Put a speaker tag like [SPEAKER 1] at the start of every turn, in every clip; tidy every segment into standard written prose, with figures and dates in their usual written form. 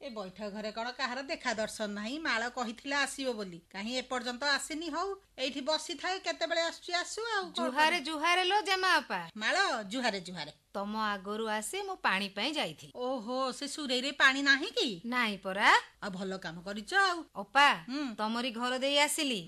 [SPEAKER 1] ए बैठक घरे कण कहार देखा दर्शन नाही माळ कहिथिला आसीबो बोली काहे एपर्यंत आसीनी हौ एठी बसी थाए केतेबेले आसु आसु आ
[SPEAKER 2] जुहारे जुहारे लो जमा अपा
[SPEAKER 1] माळ जुहारे जुहारे
[SPEAKER 2] तम आगरु आसी मु पानी पई जाईथि
[SPEAKER 1] ओहो से सुरेई रे पानी नाही की
[SPEAKER 2] नाही परा
[SPEAKER 1] आ भलो काम करिछ आ
[SPEAKER 2] अपा तमरी घर देई आसिली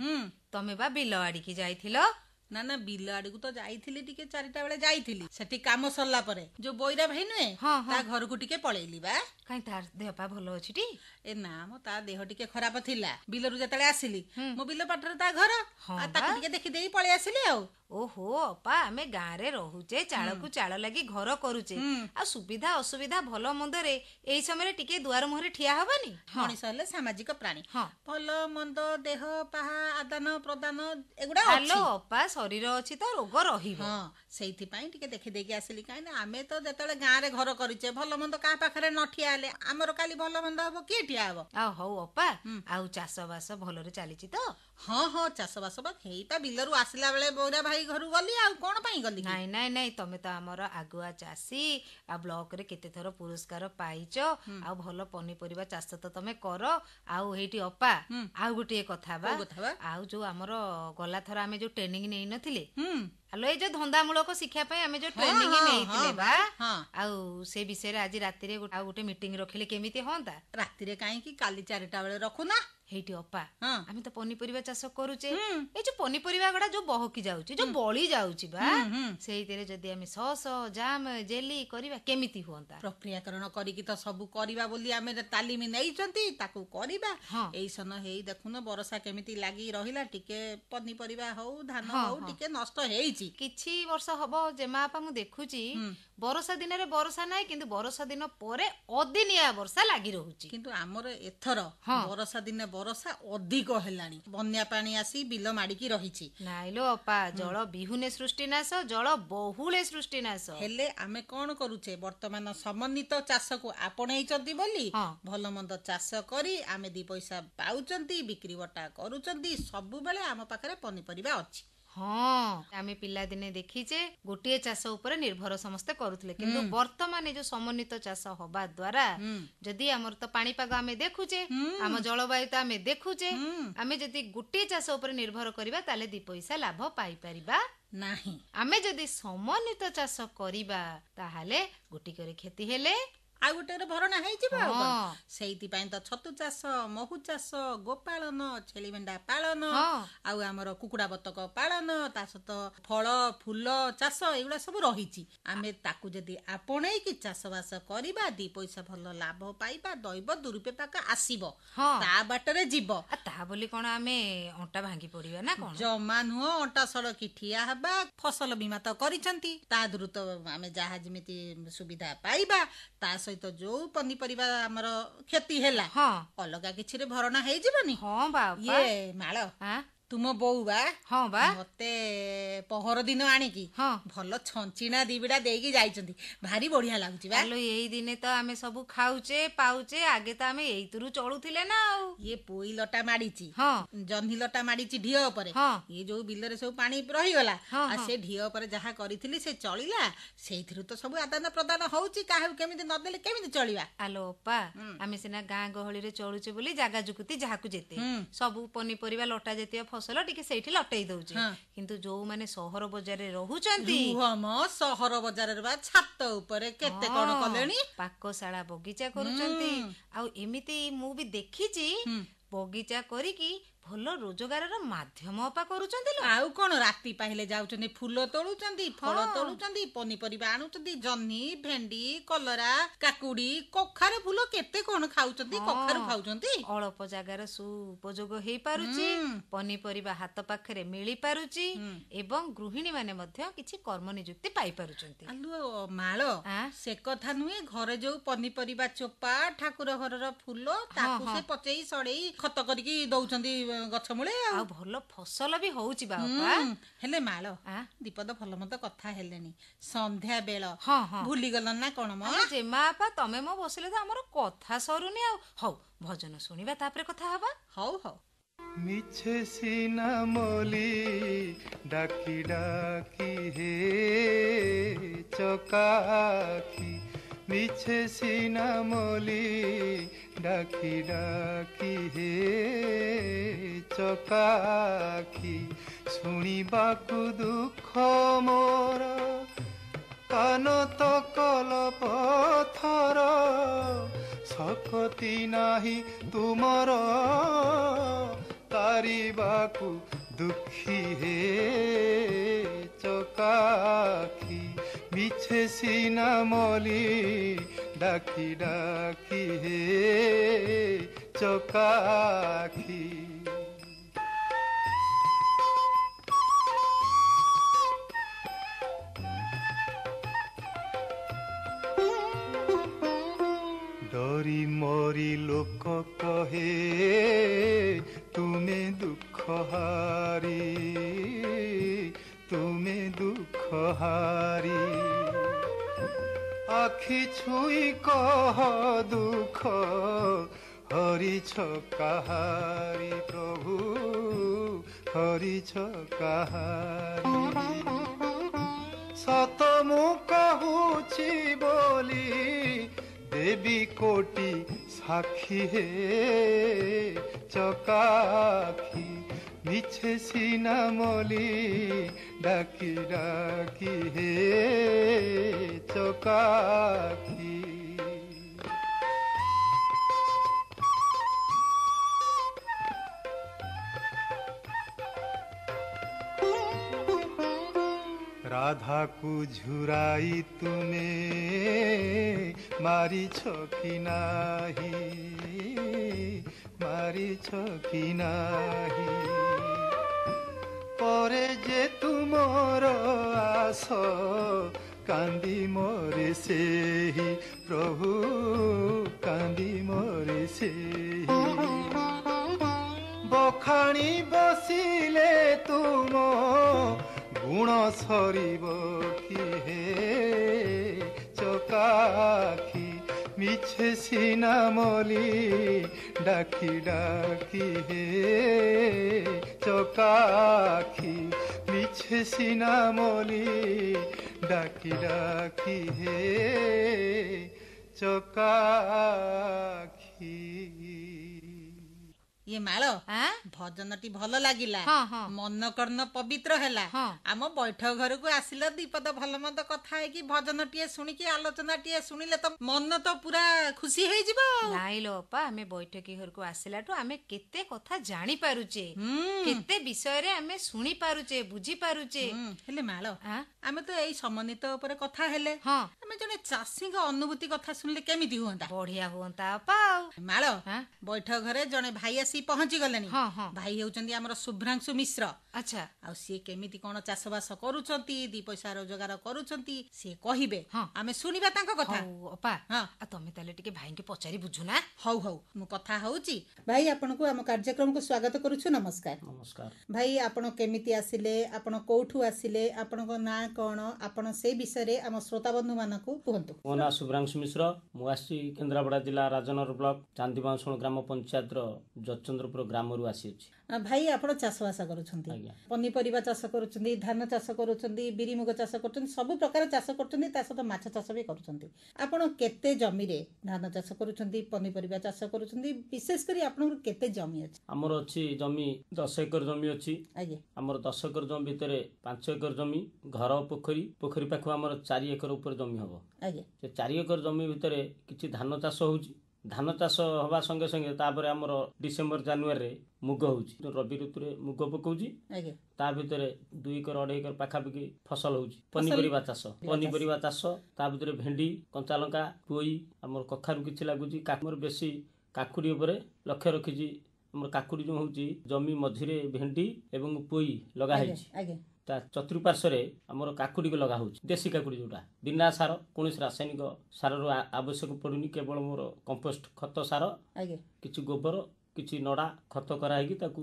[SPEAKER 2] तमे बा बिल आडी की जाईथिलो
[SPEAKER 1] ना ना बिल आड़ी को तो जाइथिली टिके 4टा बेले जाइथिली सेठी काम सरला परे जो बोईरा भाई नुए ता घर को टिके पळेइली बा
[SPEAKER 2] काई तार देह पा भलो अछि टी
[SPEAKER 1] ए ना मो ता देह टिके खराब थिला बिलरु जतले आसिली मो बिल पाटरे ता घर आ ताके टिके देखि देई पळे आसिली आ
[SPEAKER 2] ओहो अपा आमे गाँ रे रहुचे चाळकु चाळ लागि घर करूचे आ सुविधा असुविधा भलो मंद रे एई समय रे टिके दुआर मोहरे ठिया हबनी
[SPEAKER 1] मनिष हले सामाजिक प्राणी भलो मंद देह पाहा आदान प्रदान एगुडा
[SPEAKER 2] हेलो अपा शरीर अछि त रोग रहिबो
[SPEAKER 1] हां सेइथि पई टिके देखि देकी आसिली काई ना आमे तो जतले गाँ रे घर करूचे भलो मंद का पाखरे न ठियाले हमर काली भलो मंद हबो के ठिया हबो
[SPEAKER 2] आ हौ अपा आउ चाष बास भलो रे चालिछि त
[SPEAKER 1] हां हां चाष बास बा हेइता बिलरु आसिला बेले बोरा भाई घरु गली आ कोन पई गली
[SPEAKER 2] नाही नाही नाही तमे त हमर आगुआ चासी आ ब्लॉक रे केते थरो पुरस्कार पाइचो आ भलो पनी परिबा चाष त तमे करो आउ हेइटी अपा आ गुटे कथा बा आउ जो हमर गला थरा हमें जो ट्रेनिंग नै नथिले हेलो ए जो धंदामूलक शिक्षा पई हमें जो ट्रेनिंग नैथिले बा आउ से विषय रे आज राती रे आ गुटे मीटिंग रखिले केमिति होंता
[SPEAKER 1] राती रे काई की काली 4टा बेले रखु ना
[SPEAKER 2] हेइटी अपा आमे तो पनी परिबा चाष करूचे ए जो पनी परिबा गडा जो बहकी जाउची जो बळी जाउची बा सेहि रे जदी हमें सॉस जाम जेली करिबा केमिति होंता
[SPEAKER 1] प्रक्रियाकरण करी की तो सब करिबा बोली हमें तालीम नैचंती ताकू करिबा एई सन हेई देखुन बरसा केमिति लागी रहिला टिके पनी परिबा हौ धान हौ टिके नष्ट हेइची
[SPEAKER 2] किछि वर्ष हबो जेमा आपा मु देखुची बरसा दिन रे बरसा नाही किंतु बरसा दिन परे अदिनिया वर्षा लागी रहूची
[SPEAKER 1] किंतु हमर एथर बरसा दिन बरसा अधिक हेलानी बन्या पानी आसी बिल माडी की रहिची
[SPEAKER 2] नाइलो अपा जल बिहुने सृष्टिनाश जल बहुले सृष्टिनाश
[SPEAKER 1] हेले आमे कोन करूचे वर्तमान समन्वित चाष को आपणैचंती बोली भलो मंद चाष करी आमे 2 पैसा पाउचंती बिक्री बटा करूचंती सब बेले आम पाखरे पनी परिबा अछि
[SPEAKER 2] हाँ आमे पिला दिने देखीचे गोटे चाष ऊपर निर्भर समस्ते करूथले किंतु वर्तमान जो समन्वित चाष होबा द्वारा जदी हमर तो पानी पाग आमे देखुचे हम जलवायु तो आमे देखुचे आमे जदी गोटे चाष ऊपर निर्भर करिबा ताले 2 पैसा लाभ पाई परिबा
[SPEAKER 1] नाही
[SPEAKER 2] आमे जदी समन्वित चाष करिबा ताहाले गोटी करे खेती हेले
[SPEAKER 1] आ गोटे भरणा हेइजिबा सेइति पई त छतु चाष महु चाष गोपालन छेली मेंढा पालन आ हमर कुकुडा बतक पालन ता सत फल फूल चाष एगुडा सब रहिची आमे ताकू जदी आपणै की चाष बास करिबा 2 पैसा भलो लाभ पाइबा दैव दुरुपयोग आसीबो ता बाटरे जीव
[SPEAKER 2] ता बोली कोन आमे अंटा भांगी पड़िबा ना कोन
[SPEAKER 1] जमा नुह अंटा सड़की ठिया हबा फसल बीमा त करिसंती ता द्रुत आमे जहाज मिति सुविधा पाइबा ता तो जो पनी परिबा हमर खेती हेला अलगा किछि रे भरणा हेइ जिवनी
[SPEAKER 2] हां बाबा
[SPEAKER 1] ये माळ तुम बोउ बा
[SPEAKER 2] हां बा
[SPEAKER 1] मते पहर दिन आनी की भलो छंचिना दिबिडा देगी जाइचंती भारी बढ़िया लागुची बा
[SPEAKER 2] हेलो एई दिने तो आमे सब खाउचे पाउचे आगे तो आमे एई तुरु चलुथिले ना
[SPEAKER 1] ये पोई लटा माडीची जन्ही लटा माडीची ढियो परे ये जो बिल रे सब पानी रही गला आ से ढियो परे जहा करिथिली से चलिला सेइथिरु तो सब आदान प्रदान होउची काहे केमिति न देले केमिति चलिबा
[SPEAKER 2] आलो अपा आमे सिना गां गहळी रे चलुचे बोली जागा जुकुती जाहाकु जेते सब पनी परिबा लटा जेते फसल टिके सेठी लटई दउचे किंतु जो माने शहर बाजार रे रहउचंती
[SPEAKER 1] हम शहर बाजार रे बा छात ऊपर केते कोन कलेनी
[SPEAKER 2] पाकशाला बगीचा करूचंती आ एमिति मु भी देखिची बगीचा करी की भलो रोजगार रो माध्यम अपा करूचंती लो
[SPEAKER 1] आउ कोन राती पाहिले जाउचंती फूल तोळुचंती फल तोळुचंती पनी परिबा आनुचंती जन्ही भेंडी कलरा काकुडी कखारे फूल केते कोन खाउचंती कखारु खाउचंती
[SPEAKER 2] अल्प जागार सु उपयोग हेई पारुची पनी परिबा हाथ पाखरे मिली पारुची एवं गृहिणी माने मध्य किछि कर्म नियुक्ति पाई पारुचंती
[SPEAKER 1] आलु माळ से कथा नुए घरे जो पनी परिबा चोपा ठाकुर घरर फूल ताकू से पचेई सडेई खत करके दउचंती गछ मुळे आ
[SPEAKER 2] भलो फसल भी होउची बाबा
[SPEAKER 1] हेले माळ दीपद भलो मत कथा हेलेनी संध्या बेल भूली गलन ना कोन म
[SPEAKER 2] जे मापा तमे म बसले त हमर कथा सरुनी आ हौ भजन सुनिबा तापरे कथा हबा
[SPEAKER 1] हौ हौ
[SPEAKER 3] मिछे सीना मोली डाकी डाकी हे चकाकी मिछे सीना मोली ডাকি ডাকি হে চকাখি শুଣିବାକୁ ଦୁଃଖ ମୋର କାନ ତ କଲପଥର ଶକ୍ତି ନାହିଁ ତୁମର ତାରିବାକୁ ଦୁଃଖୀ ହେ ଚକାଖି ମିଛେ ସିନା ମଲି ডাকি ডাকি হে চকাখি ডরি মরি লোক কহে তুমি দুঃখ হারি তুমি দুঃখ হারি আখি ছুই কহ দুঃখ হরিছ কাহারি প্রভু হরিছ কাহারি সত মু কহুছি বলি দেবী কোটি সাক্ষী হে চকাখি মিছে সিনা মলি ডাকি ডাকি হে চকাখি রাধাকু ঝুরাই তুমে মারিছ কি নাহি মারিছ কি নাহি পরে যে তুমর আস কান্দি মরে সেহি প্রভু কান্দি মরে সেহি বখাণী বসিলে তুম গুণ সরিব কি হে চকাখি মিছে সিনা মলি ডাকি ডাকি হে চকাখি মিছে সিনা মলি ডাকি ডাকি হে চকাখি
[SPEAKER 1] ये माଳ ଭଜନଟି ଭଲ ଲାଗିଲା ମନ କର୍ଣ୍ଣ ପବିତ୍ର ହେଲା ଆମ ବୈଠକ ଘରକୁ ଆସିଲ ଦୀପଦ ଭଲ ମନ୍ଦ କଥା ହେଇକି ଭଜନଟିଏ ଶୁଣିକି ଆଲୋଚନାଟିଏ ଶୁଣିଲେ ତ ମନ ତ ପୁରା ଖୁସି ହେଇଯିବ।
[SPEAKER 2] ନାଇଁ ଲୋ ଅପା ଆମେ ବୈଠକି ଘରକୁ ଆସିଲାଠୁ ଆମେ କେତେ କଥା ଜାଣି ପାରୁଛେ କେତେ ବିଷୟରେ ଆମେ ଶୁଣି ପାରୁଛେ ବୁଝି ପାରୁଛେ।
[SPEAKER 1] ହେଲେ ମାଳ ଆମେ ତ ଏଇ ସମନ୍ୱିତ ଉପରେ କଥା ହେଲେ ଆମେ ଜଣେ ଚାଷୀଙ୍କ ଅନୁଭୂତି କଥା ଶୁଣିଲେ କେମିତି ହୁଅନ୍ତା?
[SPEAKER 2] ବଢିଆ ହୁଅନ୍ତା ଅପା।
[SPEAKER 1] ମାଳ ବୈଠକ ଘରେ ଜଣେ ଭାଇ ଆସି ପହଞ୍ଚି ଗଲେଣି। ଭାଇ ହେଉଛନ୍ତି ଆମର ଶୁଭ୍ରାଂଶୁ ମିଶ୍ର।
[SPEAKER 2] ଆଚ୍ଛା
[SPEAKER 1] ଆଉ ସିଏ କେମିତି କଣ ଚାଷବାସ କରୁଛନ୍ତି ଦି ପଇସା ରୋଜଗାର କରୁଛନ୍ତି ସିଏ କହିବେ ଆମେ ଶୁଣିବା ତାଙ୍କ କଥା।
[SPEAKER 2] ଅପା ତମେ ତାହେଲେ ଟିକେ ଭାଇଙ୍କୁ ପଚାରି ବୁଝୁ ନା।
[SPEAKER 1] ହଉ ହଉ ମୁଁ କଥା ହଉଛି। ଭାଇ ଆପଣଙ୍କୁ ଆମ କାର୍ଯ୍ୟକ୍ରମକୁ ସ୍ୱାଗତ କରୁଛୁ। ନମସ୍କାର।
[SPEAKER 4] ନମସ୍କାର
[SPEAKER 1] ଭାଇ ଆପଣ କେମିତି ଆସିଲେ ଆପଣ କୋଉଠୁ ଆସିଲେ ଆପଣଙ୍କ ନାଁ କଣ ଆପଣ ସେଇ ବିଷୟରେ ଆମ ଶ୍ରୋତାବନ୍ଧୁ ମାନଙ୍କୁ କୁହନ୍ତୁ।
[SPEAKER 4] ମୋ ନାଁ ଶୁଭ୍ରାଂଶୁ ମିଶ୍ର ମୁଁ ଆସିଛି କେନ୍ଦ୍ରାପଡ଼ା ଜିଲ୍ଲା ରାଜନଗର ବ୍ଲକ ଚାନ୍ଦିବାଉଁଶୁଣ ଗ୍ରାମ ପଞ୍ଚାୟତର ଯଚନ୍ଦ୍ରପୁର ଗ୍ରାମରୁ ଆସିଅଛି।
[SPEAKER 1] ଭାଇ ଆପଣ ଚାଷବାସ କରୁଛନ୍ତି ପନିପରିବା ଚାଷ କରୁଛନ୍ତି ଧାନ ଚାଷ କରୁଛନ୍ତି ବିରି ମୁଗ ଚାଷ କରୁଛନ୍ତି ସବୁ ପ୍ରକାର ଚାଷ କରୁଛନ୍ତି ତା ସହିତ ମାଛ ଚାଷ ବି କରୁଛନ୍ତି। ଆପଣ କେତେ ଜମିରେ ଧାନ ଚାଷ କରୁଛନ୍ତି ପନିପରିବା ଚାଷ କରୁଛନ୍ତି ବିଶେଷ କରି ଆପଣଙ୍କର କେତେ ଜମି ଅଛି?
[SPEAKER 4] ଆମର ଅଛି ଜମି 10 ଏକର ଜମି ଅଛି। ଆମର 10 ଏକର ଜମି ଭିତରେ 5 ଏକର ଜମି ଘର ପୋଖରୀ ପାଖକୁ ଆମର 4 ଏକର ଉପରେ ଜମି ହବ। ସେ 4 ଏକର ଜମି ଭିତରେ କିଛି ଧାନ ଚାଷ ହଉଛି। ଧାନ ଚାଷ ହବା ସଙ୍ଗେ ସଙ୍ଗେ ତାପରେ ଆମର ଡିସେମ୍ବର ଜାନୁଆରୀରେ ମୁଗ ହଉଛି। ରବି ଋତୁରେ ମୁଗ ପକଉଛି ତା ଭିତରେ 2 ଏକର 2.5 ଏକର ପାଖାପାଖି ଫସଲ ହଉଛି ପନିପରିବା ଚାଷ ତା ଭିତରେ ଭେଣ୍ଡି କଞ୍ଚା ଲଙ୍କା ପୋଇ ଆମର କଖାରୁ କିଛି ଲାଗୁଛି। ଆମର ବେଶୀ କାକୁଡି ଉପରେ ଲକ୍ଷ୍ୟ ରଖିଛି। ଆମର କାକୁଡି ଯୋଉ ହଉଛି ଜମି ମଝିରେ ଭେଣ୍ଡି ଏବଂ ପୋଇ ଲଗା ହେଇଛି ତା ଚତୁଃପାର୍ଶ୍ୱରେ ଆମର କାକୁଡିକୁ ଲଗା ହଉଛି ଦେଶୀ କାକୁଡି ଯୋଉଟା ବିନା ସାର କୌଣସି ରାସାୟନିକ ସାରର ଆବଶ୍ୟକ ପଡୁନି କେବଳ ମୋର କମ୍ପୋଷ୍ଟ ଖତ ସାର କିଛି ଗୋବର କିଛି ନଡା ଖତ କରାହେଇକି ତାକୁ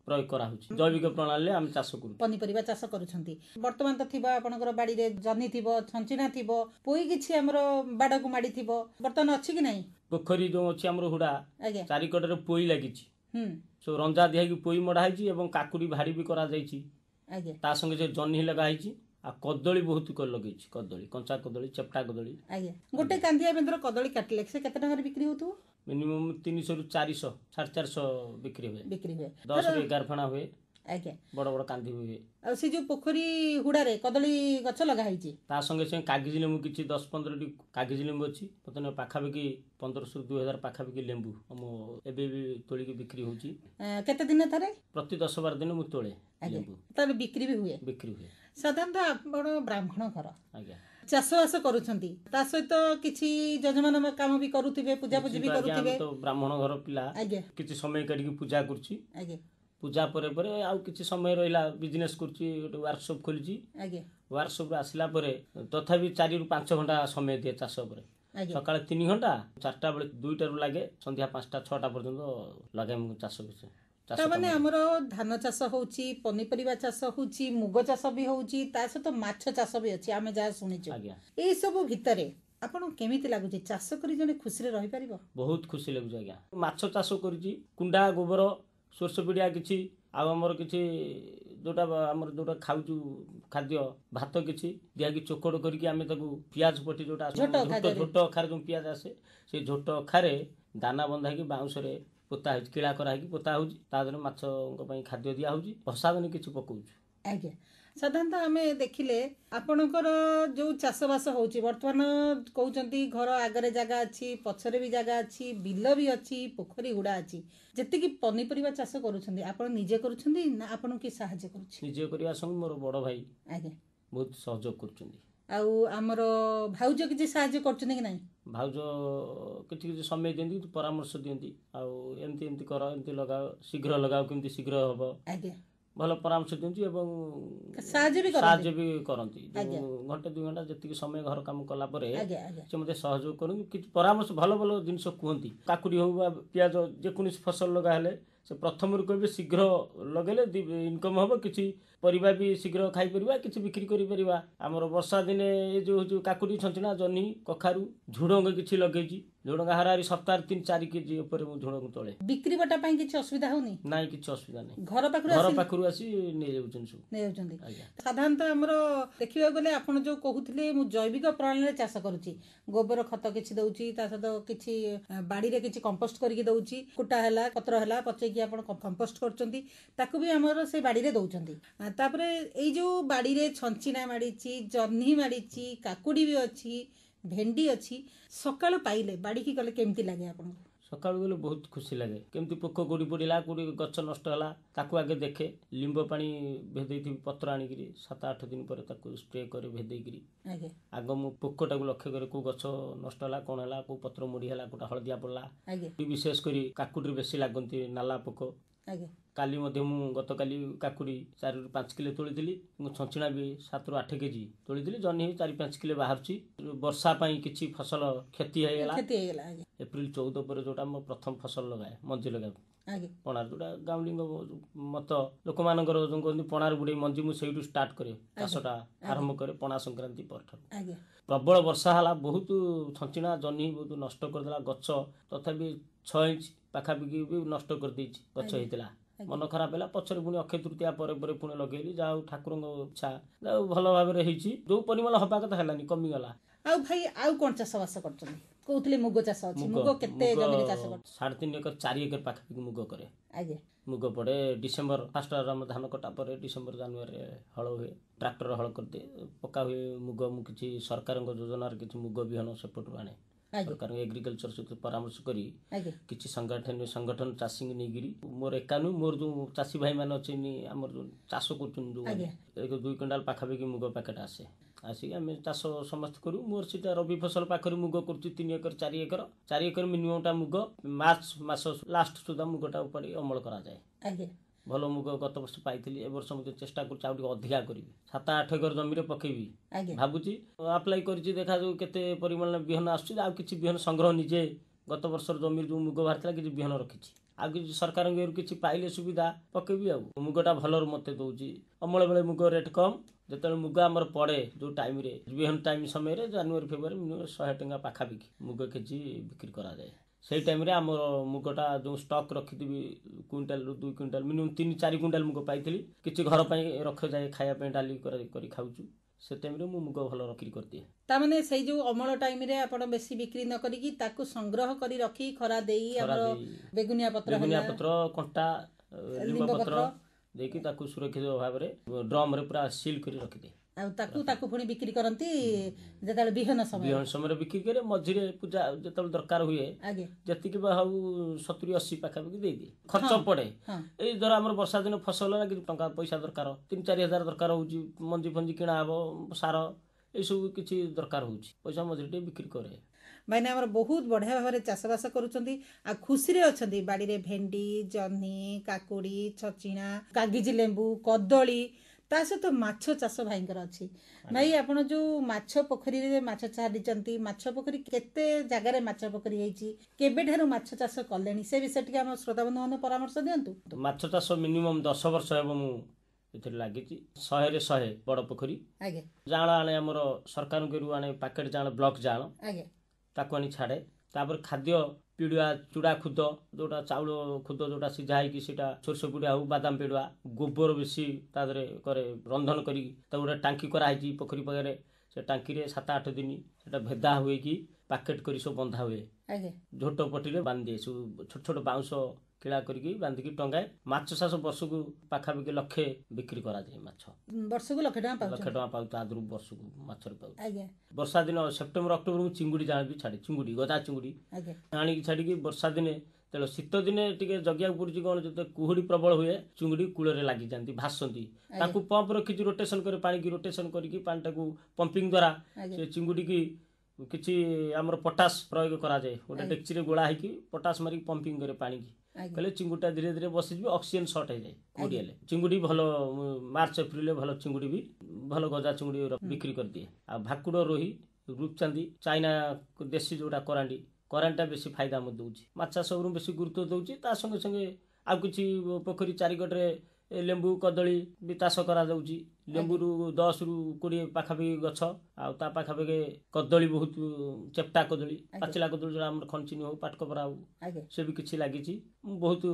[SPEAKER 4] ପ୍ରୟୋଗ କରାହଉଛି। ଜୈବିକ ପ୍ରଣାଳୀରେ ଆମେ ଚାଷ କରୁ
[SPEAKER 1] ପନିପରିବା ଚାଷ କରୁଛନ୍ତି। ବର୍ତ୍ତମାନ ତ ଥିବ ଆପଣଙ୍କର ବାଡିରେ ଜହ୍ନି ଥିବ ଛଞ୍ଚିଣା ଥିବ ପୋଇ କିଛି ଆମର ବାଡକୁ ମାଡିଥିବ ବର୍ତ୍ତମାନ ଅଛି କି ନାହିଁ?
[SPEAKER 4] ପୋଖରୀ ଯୋଉ ଅଛି ଆମର ହୁଡା ଚାରିକଡ଼ରେ ପୋଇ ଲାଗିଛି ସବୁ ରଞ୍ଜା ଦିଆହେଇକି ପୋଇ ମଡା ହେଇଛି ଏବଂ କାକୁଡି ଭାଡି ବି କରାଯାଇଛି। ତା ସଙ୍ଗେ ସେ ଜହ୍ନି ଲଗା ହେଇଛି ଆଉ କଦଳୀ ବହୁତ ଲଗେଇଛି କଦଳୀ କଞ୍ଚା କଦଳୀ ଚେପଟା କଦଳୀ।
[SPEAKER 1] ଗୋଟେ କାନ୍ଦିଆ ବେନ୍ଦର କଦଳୀ କାଟିଲେ ସେ କେତେ ଟଙ୍କାରେ ବିକ୍ରି ହଉଥିବ?
[SPEAKER 4] ମିନିମମ୍ 300 ରୁ 400 450 ବିକ୍ରି ହୁଏ। 10 ରୁ 11 ଫଣା ହୁଏ।
[SPEAKER 1] ଆଜ୍ଞା,
[SPEAKER 4] ବଡ ବଡ କାନ୍ଦି ହୁଏ।
[SPEAKER 1] ଆଉ ସେ ଯୋଉ ପୋଖରୀ ହୁଡାରେ କଦଳୀ ଗଛ ଲଗା ହେଇଛି,
[SPEAKER 4] ତା ସଙ୍ଗେ ସଙ୍ଗେ କାଗଜ ଲେମ୍ବୁ କିଛି 10-15ଟି କାଗଜ ଲେମ୍ବୁ ଅଛି। ବର୍ତ୍ତମାନ ପାଖାପାଖି 1500 ରୁ 2000 ପାଖାପାଖି ଲେମ୍ବୁ ଏବେ ବି ତୋଳିକି ବିକ୍ରି ହଉଛି।
[SPEAKER 1] କେତେ ଦିନ ଥରେ?
[SPEAKER 4] ପ୍ରତି 10-12 ଦିନ ମୁଁ ତୋଳେ ଲେମ୍ବୁ।
[SPEAKER 1] ତାହେଲେ ବିକ୍ରି ବି ହୁଏ?
[SPEAKER 4] ବିକ୍ରି ହୁଏ।
[SPEAKER 1] ସାଧାରଣତଃ ଆପଣ ବ୍ରାହ୍ମଣ ଘର,
[SPEAKER 4] ଆଜ୍ଞା,
[SPEAKER 1] ଚାଷବାସ କରୁଛନ୍ତି, ତା ସହିତ କିଛି ଯଜମାନ କାମ ବି କରୁଥିବେ, ପୂଜାପୂଜି ବି କରୁଥିବେ।
[SPEAKER 4] ତ ବ୍ରାହ୍ମଣ ଘର ପିଲା,
[SPEAKER 1] ଆଜ୍ଞା,
[SPEAKER 4] କିଛି ସମୟ କାଢିକି ପୂଜା କରୁଛି।
[SPEAKER 1] ଆଜ୍ଞା,
[SPEAKER 4] ପୂଜା ପରେ ପରେ ଆଉ କିଛି ସମୟ ରହିଲା ବିଜନେସ୍ କରୁଛି, ଗୋଟେ ୱାର୍କସପ୍ ଖୋଲିଛି।
[SPEAKER 1] ଆଜ୍ଞା,
[SPEAKER 4] ୱାର୍କସପ୍ରୁ ଆସିଲା ପରେ ତଥାପି 4 ରୁ 5 ଘଣ୍ଟା ସମୟ ଦିଏ ଚାଷ ଉପରେ। ସକାଳେ 3 ଘଣ୍ଟା, 4ଟା ବେଳେ 2ଟାରୁ ଲାଗେ, ସନ୍ଧ୍ୟା 5ଟା 6ଟା ପର୍ଯ୍ୟନ୍ତ ଲଗାଏ ମୁଁ ଚାଷ ବିଷୟ।
[SPEAKER 1] ତାମାନେ ଆମର ଧାନ ଚାଷ ହଉଛି, ପନିପରିବା ଚାଷ ହଉଛି, ମୁଗ ଚାଷ ବି ହଉଛି, ତା ସହିତ ମାଛ ଚାଷ ବି ଅଛି, ଆମେ ଯାହା ଶୁଣିଛୁ। ଏଇ ସବୁ ଭିତରେ ଆପଣଙ୍କୁ କେମିତି ଲାଗୁଛି ଚାଷ କରି ଜଣେ ଖୁସିରେ ରହିପାରିବ? ବହୁତ
[SPEAKER 4] ଖୁସି ଲାଗୁଛି ଆଜ୍ଞା। ମାଛ ଚାଷ କରିଛି, କୁଣ୍ଡା ଗୋବର ସୋରିଷ ପିଡ଼ିଆ କିଛି, ଆଉ ଆମର କିଛି ଯୋଉଟା ଖାଉଛୁ ଖାଦ୍ୟ ଭାତ କିଛି ଦିଆକି ଚୋକଡ଼ କରିକି ଆମେ ତାକୁ ପିଆଜ ପଟି ଯୋଉଟା ଝୋଟ ଅଖାରେ ଯୋଉ ପିଆଜ ଆସେ, ସେଇ ଝୋଟ ଅଖାରେ ଦାନା ବନ୍ଧା ହେଇକି ବାଉଁଶରେ ପୋତା ହେଉଛି, କିଳା କରାହେଇକି ପୋତା ହେଉଛି। ତା ଦେହରେ ମାଛଙ୍କ ପାଇଁ ଖାଦ୍ୟ ଦିଆ ହେଉଛି, ବର୍ଷା ଦିନେ କିଛି ପକଉଛୁ।
[SPEAKER 1] ଆଜ୍ଞା, ସାଧାରଣତଃ ଆମେ ଦେଖିଲେ ଆପଣଙ୍କର ଯୋଉ ଚାଷବାସ ହଉଛି, ବର୍ତ୍ତମାନ କହୁଛନ୍ତି ଘର ଆଗରେ ଜାଗା ଅଛି, ପଛରେ ବି ଜାଗା ଅଛି, ବିଲ ବି ଅଛି, ପୋଖରୀ ହୁଡା ଅଛି, ଯେତିକି ପନିପରିବା ଚାଷ କରୁଛନ୍ତି ଆପଣ ନିଜେ କରୁଛନ୍ତି ନା ଆପଣଙ୍କୁ କିଏ ସାହାଯ୍ୟ କରୁଛି?
[SPEAKER 4] ନିଜେ କରିବା ସଙ୍ଗେ ମୋର ବଡ ଭାଇ
[SPEAKER 1] ଆଜ୍ଞା
[SPEAKER 4] ବହୁତ ସହଯୋଗ କରୁଛନ୍ତି।
[SPEAKER 1] ଆଉ ଆମର ଭାଉଜ କିଛି ସାହାଯ୍ୟ କରୁଛନ୍ତି କି ନାହିଁ?
[SPEAKER 4] ଭାଉଜ କିଛି କିଛି ସମୟ ଦିଅନ୍ତି, ପରାମର୍ଶ ଦିଅନ୍ତି, ଆଉ ଏମିତି କର, ଏମିତି ଲଗାଅ, ଶୀଘ୍ର ଲଗାଅ, କେମିତି ଶୀଘ୍ର ହବ,
[SPEAKER 1] ଆଜ୍ଞା,
[SPEAKER 4] ଭଲ ପରାମର୍ଶ ଦିଅନ୍ତି ଏବଂ
[SPEAKER 1] ସାହାଯ୍ୟ ବି କରନ୍ତି।
[SPEAKER 4] ଘଣ୍ଟେ 2 ଘଣ୍ଟା ଯେତିକି ସମୟ ଘର କାମ କଲା ପରେ ସେ ମୋତେ ସହଯୋଗ କରନ୍ତି, କିଛି ପରାମର୍ଶ ଭଲ ଭଲ ଜିନିଷ କୁହନ୍ତି। କାକୁଡି ହଉ ବା ପିଆଜ ଯେକୌଣସି ଫସଲ ଲଗା ହେଲେ ସେ ପ୍ରଥମରୁ କହିବେ ଶୀଘ୍ର ଲଗେଇଲେ ଇନକମ୍ ହବ, କିଛି ପରିବା ବି ଶୀଘ୍ର ଖାଇପାରିବା, କିଛି ବିକ୍ରି କରିପାରିବା। ଆମର ବର୍ଷା ଦିନେ ଏ ଯୋଉ କାକୁଡି, ଛଞ୍ଚିଣା, ଜହ୍ନି, କଖାରୁ, ଝୁଡଙ୍ଗ କିଛି ଲଗେଇଛି। ଝୁଡଙ୍ଗ ହାରାହାରି ସପ୍ତାହରେ 3-4 କେଜି ଉପରେ ମୁଁ ଝୁଡଙ୍ଗ ତୋଳେ। ବିକ୍ରି ବଟା ପାଇଁ କିଛି ଅସୁବିଧା ହଉନି? ନାଇଁ, କିଛି ଅସୁବିଧା ନାହିଁ। ଘର ପାଖରୁ ଆସି ନେଇଯାଉଛନ୍ତି। ସାଧାରଣତଃ ଆମର ଦେଖିବାକୁ ଗଲେ ଆପଣ ଯୋଉ କହୁଥିଲେ ମୁଁ ଜୈବିକ ପ୍ରଣାଳୀରେ ଚାଷ କରୁଛି, ଗୋବର ଖତ କିଛି ଦଉଛି, ତା ସହିତ କିଛି ବାଡିରେ କିଛି କମ୍ପୋଷ୍ଟ କରିକି ଦଉଛି, କୁଟା ହେଲା, ପତ୍ର ହେଲା ପଚେଇକି ଆପଣ କମ୍ପୋଷ୍ଟ କରୁଛନ୍ତି, ତାକୁ ବି ଆମର ସେ ବାଡିରେ ଦଉଛନ୍ତି। ତାପରେ ଏଇ ଯୋଉ ବାଡିରେ ଛଞ୍ଚିଣା ମାଡିଛି, ଜହ୍ନି ମାଡିଛି, କାକୁଡି ବି ଅଛି, ଭେଣ୍ଡି ଅଛି, ସକାଳୁ ପାଇଲେ ବାଡିକି ଗଲେ କେମିତି ଲାଗେ ଆପଣଙ୍କୁ? ସକାଳୁ ଗଲେ ବହୁତ ଖୁସି ଲାଗେ। କେମିତି ପୋକ କୋଉଠି ପଡ଼ିଲା, କୋଉଠି ଗଛ ନଷ୍ଟ ହେଲା, ତାକୁ ଆଗେ ଦେଖେ। ଲିମ୍ବ ପାଣି ଭେଦେଇଥିବି ପତ୍ର ଆଣିକିରି 7-8 ଦିନ ପରେ ତାକୁ ସ୍ପ୍ରେ କରି ଭେଦେଇକିରି ଆଗ ମୁଁ ପୋକଟାକୁ ଲକ୍ଷ୍ୟ କରେ, କୋଉ ଗଛ ନଷ୍ଟ ହେଲା, କଣ ହେଲା, କୋଉ ପତ୍ର ମୋଡ଼ି ହେଲା, କୋଉଟା ହଳଦିଆ ପଡ଼ିଲା। ବିଶେଷ କରି କାକୁଡିରେ ବେଶୀ ଲାଗନ୍ତି ନାଲା ପୋକ। କାଲି ମଧ୍ୟ ମୁଁ ଗତକାଲି କାକୁଡି 4 ରୁ 5 କିଲୋ ତୋଳିଥିଲି, ଛଞ୍ଚିଣା ବି 7 ରୁ 8 କେଜି ତୋଳିଥିଲି, ଜହ୍ନି 4-5 କିଲୋ ବାହାରୁଛି। ବର୍ଷା ପାଇଁ କିଛି ଫସଲ କ୍ଷତି ହେଇଗଲା। ଏପ୍ରିଲ 14 ପରେ ଯୋଉଟା ମୁଁ ପ୍ରଥମ ଫସଲ ଲଗାଏ, ମଞ୍ଜି ଲଗାଏ ପଣାର, ଯୋଉଟା ଗାଉଁଲିଙ୍କ ମତ ଲୋକମାନଙ୍କର ଯୋଉ କହନ୍ତି ପଣାର ବୁଡେଇ ମଞ୍ଜି, ମୁଁ ସେଇଠୁ ଷ୍ଟାର୍ଟ କରେ ଚାଷଟା ଆରମ୍ଭ କରେ ପଣା ସଂକ୍ରାନ୍ତି ପରଠାରୁ। ପ୍ରବଳ ବର୍ଷା ହେଲା, ବହୁତ ଛଞ୍ଚିଣା ଜହ୍ନି ବହୁତ ନଷ୍ଟ କରିଦେଲା। ଗଛ ତଥାପି 6 ଇଞ୍ଚ ପାଖାପାଖି ବି ନଷ୍ଟ କରିଦେଇଛି, ଗଛ ହେଇଥିଲା। ମନ ଖରାପ ହେଲା, ପଛରେ ପୁଣି ଅକ୍ଷୟ ତୃତୀୟା ପରେ ପୁଣି ଲଗେଇଲି। ଯାହା ହଉ ଠାକୁରଙ୍କ ଇଚ୍ଛା, ଯାହା ହଉ ଭଲ ଭାବରେ ହେଇଛି। ଯୋଉ ପରିମାଣ ହବା କଥା ହେଲାନି, କମିଗଲା। ଆଉ ଭାଇ ଆଉ କଣ ଚାଷବାସ କରୁଛନ୍ତି? କହୁଥିଲେ ମୁଗ ଚାଷ ଅଛି, ମୁଗ କେତେ ଜମିରେ ଚାଷ କରୁଛନ୍ତି? 3.5 ଏକର 4 ଏକର ପାଖାପାଖି ମୁଗ କରେ। ମୁଗ ପଡେ ଡିସେମ୍ବର ଫାଷ୍ଟ ଆମ ଧାନ କଟା ପରେ ଡିସେମ୍ବର ଜାନୁଆରୀରେ ହଳ ହୁଏ, ଟ୍ରାକ୍ଟର ହଳ କରିଦିଏ, ପକା ହୁଏ ମୁଗ। ମୁଁ କିଛି ସରକାରଙ୍କ ଯୋଜନାରେ କିଛି ମୁଗ ବିହନ ସେପଟରୁ ଆଣେ, ସରକାରଙ୍କ ଏଗ୍ରିକଲଚର ସହିତ ପରାମର୍ଶ କରି କିଛି ସଂଗଠନ ଚାଷୀଙ୍କୁ ନେଇକିରି, ମୋର ଏକା ନୁହେଁ, ମୋର ଯୋଉ ଚାଷୀ ଭାଇ ମାନେ ଅଛନ୍ତି ଆମର ଯୋଉ ଚାଷ କରୁଛନ୍ତି, ଯୋଉ 2 କୁଇଣ୍ଟାଲ ପାଖାପାଖି ମୁଗ ପ୍ୟାକେଟ ଆସେ, ଆସିକି ଆମେ ଚାଷ ସମସ୍ତେ କରୁ। ମୋର ସେଟା ରବି ଫସଲ ପାଖରେ ମୁଗ କରୁଛି 3 ଏକର 4 ଏକର। 4 ଏକର ମିନିମମଟା ମୁଗ ମାର୍ଚ୍ଚ ମାସ ଲାଷ୍ଟ ସୁଦ୍ଧା ମୁଗଟା ଉପାଡ଼ି ଅମଳ କରାଯାଏ। ଭଲ ମୁଗ ଗତ ବର୍ଷ ପାଇଥିଲି, ଏ ବର୍ଷ ମୁଁ ଚେଷ୍ଟା କରୁଛି ଆଉ ଟିକେ ଅଧିକା କରିବି, 7-8 ଏକର ଜମିରେ ପକେଇବି ଭାବୁଛି। ଆପ୍ଲାଏ କରିଛି, ଦେଖାଯାଉ କେତେ ପରିମାଣରେ ବିହନ ଆସୁଛି। ଆଉ କିଛି ବିହନ ସଂଗ୍ରହ ନିଜେ ଗତ ବର୍ଷର ଜମିରେ ଯୋଉ ମୁଗ ବାହାରିଥିଲା କିଛି ବିହନ ରଖିଛି, ଆଉ କିଛି ସରକାରଙ୍କ କିଛି ପାଇଲେ ସୁବିଧା ପକେଇବି। ଆଉ ମୁଗଟା ଭଲରୁ ମତେ ଦଉଛି, ଅମଳ ବେଳେ ମୁଗ ରେଟ୍ କମ୍। ଯେତେବେଳେ ମୁଗ ଆମର ପଡେ ଯୋଉ ଟାଇମରେ ବିହନ ଟାଇମ ସମୟରେ ଜାନୁଆରୀ ଫେବୃଆରୀ ମିନିମମ୍ 100 ଟଙ୍କା ପାଖାପାଖି ମୁଗ କେଜି ବିକ୍ରି କରାଯାଏ। ସେଇ ଟାଇମରେ ଆମର ମୁଗଟା ଯୋଉ ଷ୍ଟକ୍ ରଖିଥିବି, କୁଇଣ୍ଟାଲରୁ 2 କୁଇଣ୍ଟାଲ ମିନିମମ୍ 3-4 କୁଇଣ୍ଟାଲ ମୁଗ ପାଇଥିଲି। କିଛି ଘର ପାଇଁ ରଖାଯାଏ, ଖାଇବା ପାଇଁ ଡାଲି କରି ଖାଉଛୁ। से टाइम रे मुग भल बिक्री करदिए।
[SPEAKER 1] तामाने सेई जो अमल टाइम रे आपण बेसी बिक्री न करिकी ताकू संग्रह करी रखी खरा देई हमरो बेगुनिया पत्र
[SPEAKER 4] कंटा लिंब पत्र देकी ताकू सुरक्षित भाव रे ड्रम रे पूरा सील करी रखि दे।
[SPEAKER 1] आ ताकू पुणी बिक्री करंती जेताले बिहन समय
[SPEAKER 4] बिक्री करे मझिरे पूजा जेताले दरकार हुए जति के हाउ 70-80 पाखा बिक दे दे खर्च पड़े। ए धर हमर वर्षा दिन फसल ना कि टंका पैसा दरकार 3-4 हजार दरकार होउची मंजी फंजी किना हबो सार ए सब किछि दरकार होउची पैसा मझिरे बिक्री करे।
[SPEAKER 1] मैंने आमर बहुत बढ़िया भाव में चाषबास करुँच आ खुशी अच्छा बाड़ी रे भेंडी जह्नी काकुड़ी छचिणा कागजी लेंबू कदली ता सहित माछ चाष भाईंकर अच्छी भाई आप जो माछ पोखरी माछ छाड़ी माछ पोखरी केते जगार माछ पोखरी केबे माछ चाष कले से विषय टी आम श्रोता बंधु मैंने परामर्श दिंतु।
[SPEAKER 4] माछ चाष मिनिमम 10 वर्ष हे लगी 100 बड़ पोखरी जाल आने आम सरकार आने पैकेट जाल ब्लॉक जाल ताकू आनी छाड़े तापर खाद्य पिड़ुआ चूड़ा खुद जोटा चाउल खुद जोटा सिझा होगी सोरष पिड़ुआ हो बादाम पिड़ुआ गोबर बेसी तादरे करे रंधन करी गोटे टांकी कराई पोखरी पाखे से टांकी रे 7-8 दिन से भेदा हुए कि पैकेट करी सब बंधा हुए झोट पटी बांध दिए सब छोट छोट बाउंस किला करके बांधिकी टंगाए माछ चाष वर्ष को पाखापाखि 1,00,000 बिक्री करा जाए माछ
[SPEAKER 1] वर्ष को 1,00,000
[SPEAKER 4] पाऊ आदर वर्ष को माछर पाऊ। वर्षा दिन सेप्टेम्बर अक्टोबर चिंगुड़ी जान भी छाड़े चिंगुड़ी गदा चिंगुड़ी आनिकी छाड़ी वर्षा दिने तेल शीत दिने टिके जगिया पड़ी कौन जो कुहुड़ी प्रबल हुए चिंगुड़ी कूल लगी जाती भासती पंप रखी रोटेशन कर पानी की रोटेशन करके पानी पंपिंग द्वारा से चिंगुड़ी की किसी आमर पोटास प्रयोग करा जाए गोटे डेक्ची रे गोला होगी पोटास मारिक पंपिंग करे पानी की कहले चिंगुड़ा धीरे धीरे बसी ऑक्सीजन सर्ट हो जाए कोड़ियाले चिंगुड़ी भल मार्च एप्रिल भल चिंगुड़ी भी भल गजा चिंगुड़ी बिक्री कर दिए। आ भाकुड़ रोही रूपचांदी चाइना देशी जोटा करांटा बेसी फायदा मत दउची माछ चाष बेसी गुरुत्व दउची ता संगे संगे आ किछि पोखरी चारिकटरे लेंबू कदली भी चाष करा जाउची लेंबू रु 10 रु 20 पाखापाखि गछ आ ता पाखापाखि कदली बहुत चेप्टा कदली पाचिला कदली जो हमर खंचिनी हो पाटकपरा हो से भी किछि लागिची बहुत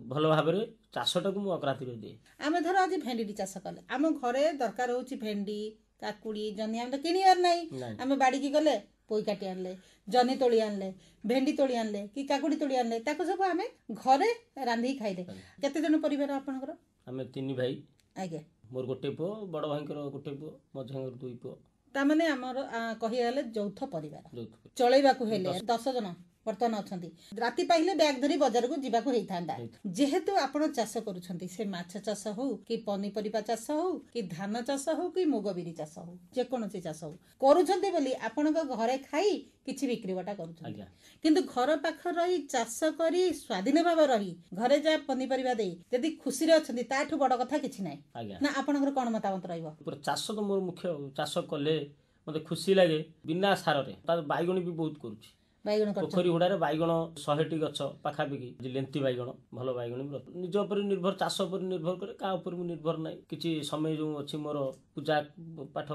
[SPEAKER 4] भल भाव रे चाषटा को मु अग्राधिकार दे।
[SPEAKER 1] आमे धर आज भेंडी चाष कले आम घरे दरकार होची भेंडी काकुड़ी जनी हम तो किनियार नहीं आमे बाड़ी की गले पोई काटी आनले जनी तोड़ी आनले भेंडी तोड़ी आनले कि काकुड़ी तोड़ी आनले ताको सब आमे घरे रांधी खाइले। केते जन परिवार आपनकर?
[SPEAKER 4] आमे 3 भाई
[SPEAKER 1] आगे
[SPEAKER 4] मोर गोटे पो बड़ भाईकर गोटे पो मझांगर 2 पो
[SPEAKER 1] ता माने हमर कहि गले यौथ परिवार चलैबा को हेले 10 जन बर्तमान अच्छा राति पाइले बैग धरी बाजार को जीवा को होता जेहेतु आपण चाष करुछंती से माछ चाष हो कि पनीपरिबा चाष हो कि धान चाष हो कि मुग बिरी चाष हो जेकोसी चाष हो करुछंती बोली आपण घरे खाई किछि बिक्री बटा करुछंती किंतु घर पाख रही चाष करी स्वाधीन भाव रही घरे जा पनीपरिबा देई यदि खुशी रे अछंती ताठू बड़ कथा किछि नै ना आपणकर कोन मतामत रहइबो?
[SPEAKER 4] चाष तो मोर मुख्य चाष कले मते खुशी लागे बिना सार रे ता बाइगण भी बहुत करूछि पोखरी हुड़ारे बैगण 100टी गछ पाखापाखि लेंथी बैगण भल बैगण निज उपर निर्भर चाष उपर निर्भर करे का उपर निर्भर ना किछि समय जो अच्छी मोर पूजा पाठ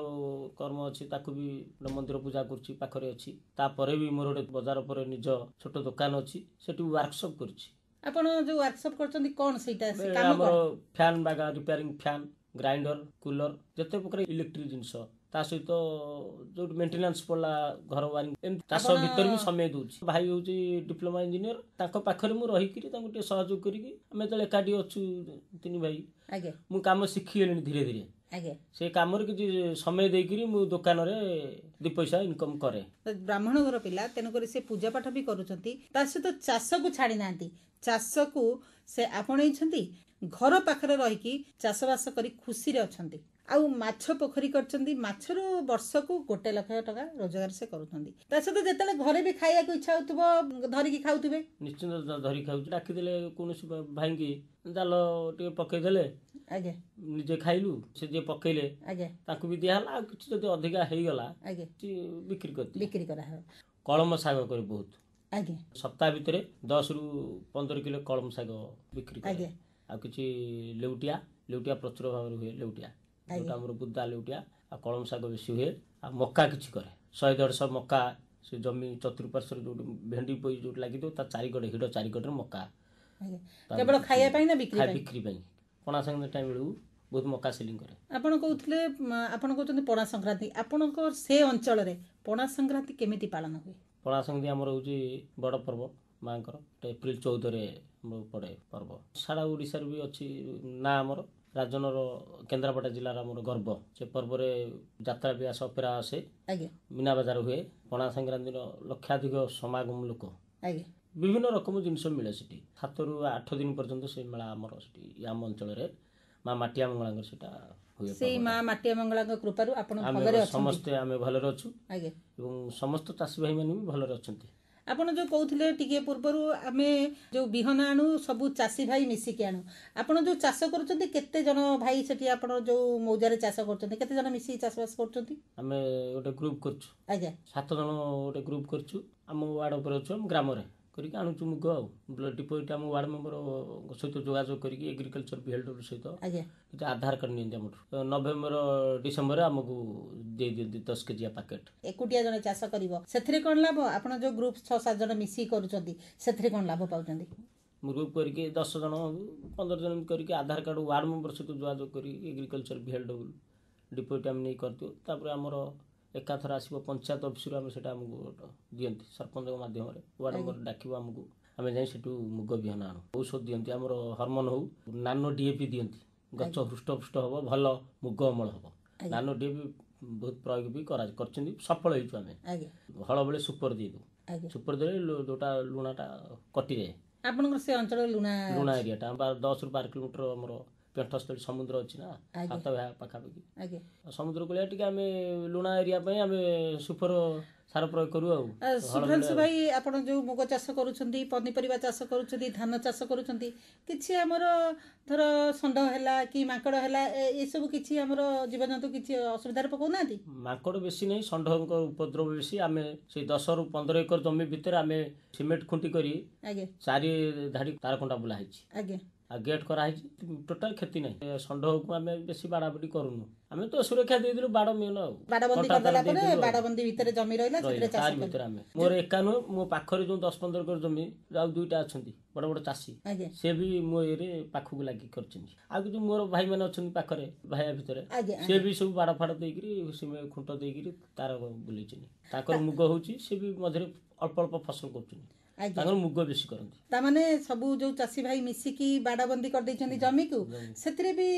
[SPEAKER 4] कर्म अच्छी ताकू भी मंदिर पूजा करुच्ची पाखरे अच्छी तापर भी मोर गोटे बजार पर निज छोट दुकान अच्छी सेठी वर्कशॉप करुच्ची।
[SPEAKER 1] आपण जो वर्कशॉप करछंती कोन सेटा
[SPEAKER 4] काम हमर फैन बागा रिपेयरिंग फैन ग्राइंडर कूलर जते प्रकार इलेक्ट्रिक जिंस ता सहित जो मेंटेनेंस पड़ला घर वारिंग चाष भीतर भी समय दूची भाई हूँ डिप्लोमा इंजीनियर ताको पाखरे मु रही करी ताको टे सहयोग करी आमे तले एकाडी अछु 3 भाई मु काम सिखी गेली धीरे धीरे से काम कि समय देकरी मु दुकान रे 2 पैसा इनकम करे।
[SPEAKER 1] ब्राह्मण घर पिला तेन करी से पूजा पाठ भी करूछंती ता सहित चाष को छाड़ी नांती चाष को से आपणै छंती घर पाखरे रही की चाषबास करी खुशी रे अछंती आउ माछ पोखरी करछंती माछरो वर्ष को 1 लाख टका रोजगार से करूछंती ता सहित जेतले घरे भी खाइया को इच्छा होतबो धरि की खाउतबे
[SPEAKER 4] निश्चित धरि खाउछ डाकी देले कोनोसी भाई की जाल टे पकई देले
[SPEAKER 1] आगे
[SPEAKER 4] निजे खाइलु से जे पकईले
[SPEAKER 1] आगे
[SPEAKER 4] ताकू भी दियाला किछ जदी अधिका हेई गला
[SPEAKER 1] आगे
[SPEAKER 4] बिक्री
[SPEAKER 1] करा है।
[SPEAKER 4] कलम साग करे बहुत
[SPEAKER 1] आगे
[SPEAKER 4] सप्ताह भितरे 10 रु 15 किलो कलम साग बिक्री करे आ किछि लेउटिया प्रचुर भाव हुए लेउटिया जोटा हमर बुद्धा लेउटिया आ कलम साग बेसी हुए आ मक्का किछि करे 100-150 मक्का से जमी चतुर्पार्श्व जो भेंडी पई जो लागि दो ता चारिकड़े हिड चारिकड़े मक्का
[SPEAKER 1] केवल खाइया पई ना बिक्री
[SPEAKER 4] पई पणा संगे टाइम बेलू ବହୁତ ମକା ସେଲିଂ କରେ।
[SPEAKER 1] ଆପଣ କହୁଥିଲେ ଆପଣ କହୁଛନ୍ତି ପଣା ସଂକ୍ରାନ୍ତି, ଆପଣଙ୍କ ସେ ଅଞ୍ଚଳରେ ପଣା ସଂକ୍ରାନ୍ତି କେମିତି ପାଳନ ହୁଏ?
[SPEAKER 4] ପଣା ସଂକ୍ରାନ୍ତି ଆମର ହେଉଛି ବଡ଼ ପର୍ବ ମାଙ୍କର, ଏପ୍ରିଲ 14ରେ ପଡ଼େ ପର୍ବ। ସାରା ଓଡ଼ିଶାରେ ବି ଅଛି ନା, ଆମର ରାଜନର କେନ୍ଦ୍ରାପଡ଼ା ଜିଲ୍ଲାର ଆମର ଗର୍ବ। ସେ ପର୍ବରେ ଯାତ୍ରା ବି ଆସେ, ଅପେରା ଆସେ, ମୀନା ବଜାର ହୁଏ। ପଣା ସଂକ୍ରାନ୍ତିର ଲକ୍ଷାଧିକ ସମାଗମ ଲୋକ, ବିଭିନ୍ନ ରକମ ଜିନିଷ ମିଳେ ସେଠି। 7ରୁ 8 ଦିନ ପର୍ଯ୍ୟନ୍ତ ସେ ମେଳା ଆମର ସେଠି ଆମ ଅଞ୍ଚଳରେ ମା ମାଟିଆ ମଙ୍ଗଳାଙ୍କର ସେଟା ହୁଏ।
[SPEAKER 1] ସେଇ ମା ମାଟିଆ ମଙ୍ଗଳାଙ୍କ କୃପାରୁ ଆପଣ
[SPEAKER 4] ସମସ୍ତେ ଆମେ ଭଲରେ ଅଛୁ ଏବଂ ସମସ୍ତ ଚାଷୀ ଭାଇମାନେ ବି ଭଲରେ ଅଛନ୍ତି।
[SPEAKER 1] ଆପଣ ଯେଉଁ କହୁଥିଲେ ଟିକେ ପୂର୍ବରୁ ଆମେ ଯେଉଁ ବିହନ ଆଣୁ ସବୁ ଚାଷୀ ଭାଇ ମିଶିକି ଆଣୁ, ଆପଣ ଯେଉଁ ଚାଷ କରୁଛନ୍ତି କେତେ ଜଣ ଭାଇ ସେଠି ଆପଣ ଯେଉଁ ମୌଜାରେ ଚାଷ କରୁଛନ୍ତି କେତେ ଜଣ ମିଶିକି ଚାଷବାସ କରୁଛନ୍ତି?
[SPEAKER 4] ଆମେ ଗୋଟେ ଗ୍ରୁପ୍ କରୁଛୁ, 7 ଜଣ ଗୋଟେ ଗ୍ରୁପ୍ କରୁଛୁ। ଆମ ୱାର୍ଡ ଉପରେ ଅଛୁ, ଆମ ଗ୍ରାମରେ କରିକି ଆଣୁଛୁ ମୁଗ। ଆଉ ଡିପୋଜିଟ୍ ଆମ ୱାର୍ଡ ମେମ୍ବରଙ୍କ ସହିତ ଯୋଗାଯୋଗ କରିକି ଏଗ୍ରିକଲଚର ବିଏଲ୍ଡବ୍ଲ୍ୟୁ ସହିତ ଆଧାର କାର୍ଡ ନିଅନ୍ତି ଆମଠୁ। ନଭେମ୍ବର ଡିସେମ୍ବରରେ ଆମକୁ ଦେଇ ଦିଅନ୍ତି 10 କେଜିଆ ପ୍ୟାକେଟ୍।
[SPEAKER 1] ଏକୁଟିଆ ଜଣେ ଚାଷ କରିବ ସେଥିରେ କ'ଣ ଲାଭ? ଆପଣ ଯେଉଁ ଗ୍ରୁପ୍ 6-7 ଜଣ ମିଶିକି କରୁଛନ୍ତି ସେଥିରେ କ'ଣ ଲାଭ ପାଉଛନ୍ତି?
[SPEAKER 4] ଗ୍ରୁପ୍ କରିକି 10 ଜଣ 15 ଜଣ କରିକି ଆଧାର କାର୍ଡ ୱାର୍ଡ ମେମ୍ବର ସହିତ ଯୋଗାଯୋଗ କରିକି ଏଗ୍ରିକଲଚର ବିଏଲ୍ଡବ୍ଲ୍ୟୁ ଡିପୋଜିଟ୍ ଆମେ ନେଇ କରିଦେଉ। ତାପରେ ଆମର ଏକାଥର ଆସିବ ପଞ୍ଚାୟତ ଅଫିସରୁ, ଆମେ ସେଟା ଆମକୁ ଦିଅନ୍ତି ସରପଞ୍ଚଙ୍କ ମାଧ୍ୟମରେ। ୱାର୍ଡ ମେମ୍ବର ଡାକିବ ଆମକୁ, ଆମେ ଯାଇ ସେଠୁ ମୁଗ ବିହନ ଆଣୁ। ଔଷଧ ଦିଅନ୍ତି, ଆମର ହରମୋନ୍ ହଉ, ନାନୋ ଡିଏପି ଦିଅନ୍ତି, ଗଛ ହୃଷ୍ଟପୃଷ୍ଟ ହେବ, ଭଲ ମୁଗ ଅମଳ ହେବ। ନାନୋ ଡିଏପି ବହୁତ ପ୍ରୟୋଗ ବି କରିଛନ୍ତି, ସଫଳ ହେଇଛୁ ଆମେ। ହଳ ବେଳେ ସୁପର ଦେଇଦେଉ, ସୁପର ଦେଲେ ଯେଉଁଟା ଲୁଣାଟା କଟିଯାଏ।
[SPEAKER 1] ଆପଣଙ୍କର ସେ ଅଞ୍ଚଳରେ ଲୁଣା
[SPEAKER 4] ଏରିଆଟା 10ରୁ 12 କିଲୋମିଟର ଆମର ପେଣ୍ଠସ୍ଥଳୀ ସମୁଦ୍ର ଅଛି ନା, ହାତ ପାଖାପାଖି ସମୁଦ୍ର କୂଳିଆ ଟିକେ ଆମେ ଲୁଣା ଏରିଆ ପାଇଁ ଆମେ ସୁପର ସାର ପ୍ରୟୋଗ କରୁ। ଆଉ
[SPEAKER 1] ଶୁଭ୍ରାଂଶୁ ଭାଇ, ଆପଣ ଯେଉଁ ମୁଗ ଚାଷ କରୁଛନ୍ତି, ପନିପରିବା ଚାଷ କରୁଛନ୍ତି, ଧାନ ଚାଷ କରୁଛନ୍ତି, କିଛି ଆମର ଧର ଷଣ୍ଢ ହେଲା କି ମାଙ୍କଡ଼ ହେଲା, ଏସବୁ କିଛି ଆମର ଜୀବଜନ୍ତୁ କିଛି ଅସୁବିଧାରେ ପକାଉନାହାନ୍ତି?
[SPEAKER 4] ମାଙ୍କଡ଼ ବେଶୀ ନାହିଁ, ଷଣ୍ଢଙ୍କ ଉପଦ୍ରବ ବେଶୀ। ଆମେ ସେଇ 10ରୁ 15 ଏକର ଜମି ଭିତରେ ଆମେ ସିମେଣ୍ଟ ଖୁଣ୍ଟି କରି 4 ଧାଡ଼ି ତାର କଣ୍ଟା ବୁଲା ହେଇଛି, ଆଉ ଗେଟ୍ କରାହେଇଛି। ଟୋଟାଲ କ୍ଷତି ନାହିଁ। ଷଣ୍ଢକୁ ଆମେ ବେଶୀ ବାଡ଼ାବାଡ଼ି କରୁନୁ, ଆମେ ତ ସୁରକ୍ଷା ଦେଇଦେଲୁ। ବାଡ଼ ମେନ୍, ଆଉ
[SPEAKER 1] ବାଡ଼ବନ୍ଦୀ ଭିତରେ ଜମି ରହିଲା,
[SPEAKER 4] ତାରି ଭିତରେ ଆମେ। ମୋର ଏକା ନୁହେଁ, ମୋ ପାଖରେ ଯେଉଁ 10-15 ଏକର ଜମି ଆଉ 2ଟା ଅଛନ୍ତି ବଡ଼ ବଡ଼ ଚାଷୀ, ସେ ବି ମୋ ଇଏରେ ପାଖକୁ ଲାଗି କରିଛନ୍ତି। ଆଉ କିଛି ମୋର ଭାଇମାନେ ଅଛନ୍ତି ପାଖରେ ଭାଇଆ ଭିତରେ, ସେ ବି ସବୁ ବାଡ଼ ଫାଡ଼ ଦେଇକିରି ଖୁଣ୍ଟ ଦେଇକିରି ତାର ବୁଲେଇଛନ୍ତି। ତାଙ୍କର ମୁଗ ହେଉଛି, ସେ ବି ମଝିରେ ଅଳ୍ପ ଅଳ୍ପ ଫସଲ କରୁଛନ୍ତି, ତାଙ୍କର ମୁଗ ବେଶୀ କରନ୍ତି।
[SPEAKER 1] ତାମାନେ ସବୁ ଯେଉଁ ଚାଷୀ ଭାଇ ମିଶିକି ବାଡ଼ବନ୍ଦୀ କରିଦେଇଛନ୍ତି ଜମିକୁ, ସେଥିରେ ବି